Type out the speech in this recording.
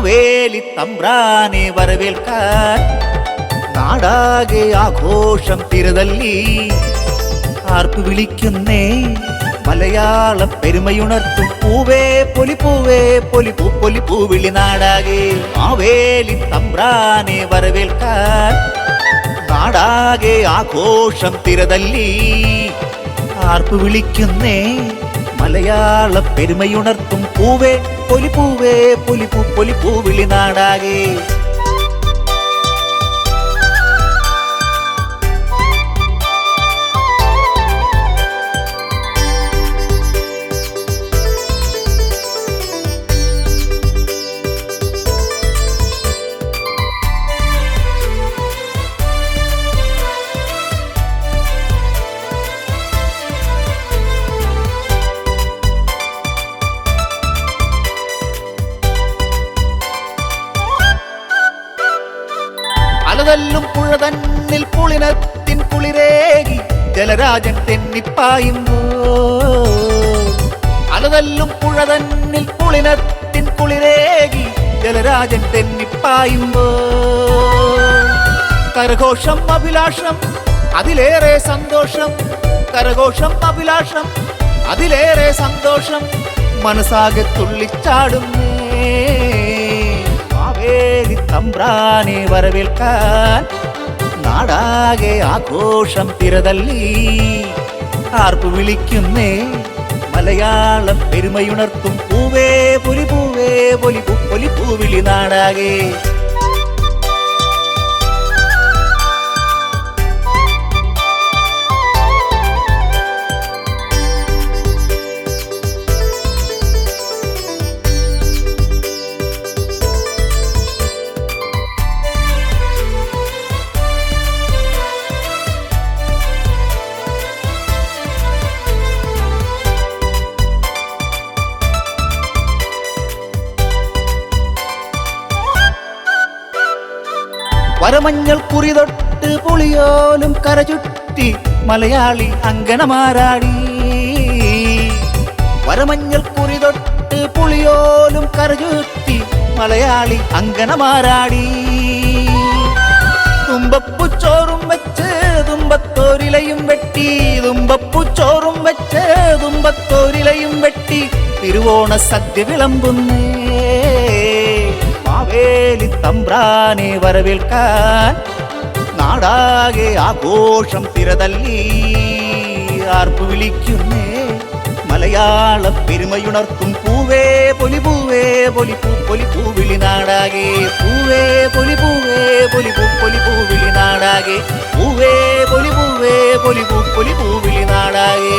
മാവേലി തമ്പ്രാനെ വരവേൽക്കാൻ നാടാകെ ആഘോഷം തിരതല്ലി ആർപ്പു വിളിക്കുന്നേ മലയാള പെരുമയുണർത്തും പൂവേ പൊലിപ്പൂവേ പൊലിപ്പൂ പൊലിപ്പൂവിളി നാടാകെ മാവേലി തമ്പ്രാനെ വരവേൽക്കാൻ നാടാകെ ആഘോഷം തിരതല്ലി ആർപ്പു വിളിക്കുന്നേ മലയാള പെരുമയുണർത്തും പൂവേ പൊലിപ്പൂവേ പൊലിപ്പൂ പൊലിപ്പൂവിളി നാടാകെ അലതല്ലും പുഴ തന്നിൽ പുളിനത്തിൻ കുളിരേകി ജലരാജൻ തെന്നിപ്പായുമ്പോ അലതല്ലും പുഴ തന്നിൽ പുളിനത്തിൻ കുളിരേകി ജലരാജൻ തെന്നിപ്പായുമ്പോ കരഘോഷം അഭിലാഷം അതിലേറെ സന്തോഷം കരഘോഷം അഭിലാഷം അതിലേറെ സന്തോഷം മനസ്സാകെ തുള്ളിച്ചാടുന്നേ മാവേലി തമ്പ്രാനെ വരവേൽക്കാൻ നാടാകെ ആഘോഷം തിരതല്ലി ആർപ്പു വിളിക്കുന്നേ മലയാളം പെരുമയുണർത്തും പൂവേ പൊലിപ്പൂവേ പൊലിപ്പൂ പൊലിപ്പൂവിളി നാടാകെ വരമഞ്ഞൾ കുറി തൊട്ട് പുളിയോലും കരചുറ്റി മലയാളി അങ്കണമാരാടി വരമഞ്ഞൾ കുറി തൊട്ട് പുളിയോലും കരചുറ്റി മലയാളി അങ്കണമാരാടി തുമ്പപ്പുച്ചോറും വെച്ച് തുമ്പത്തോരിലയും വെട്ടി തുമ്പപ്പുച്ചോറും വെച്ച് തുമ്പത്തോരിലയും വെട്ടി തിരുവോണ സദ്യ വിളമ്പുന്നേ മാവേലി തമ്പ്രാനെ വരവേൽക്കാൻ നാടാകെ ആഘോഷം തിരതല്ലി ആർപ്പു വിളിക്കുന്നേ മലയാള പെരുമയുണർത്തും പൂവേ പൊലിപ്പൂവേ പൊലിപ്പൂ പൊലിപ്പൂവിളി നാടാകെ പൂവേ പൊലിപ്പൂവേ പൊലിപ്പൂ പൊലിപ്പൂവിളി നാടാകെ പൂവേ പൊലിപ്പൂവേ പൊലിപ്പൂ പൊലിപ്പൂവിളി നാടാകെ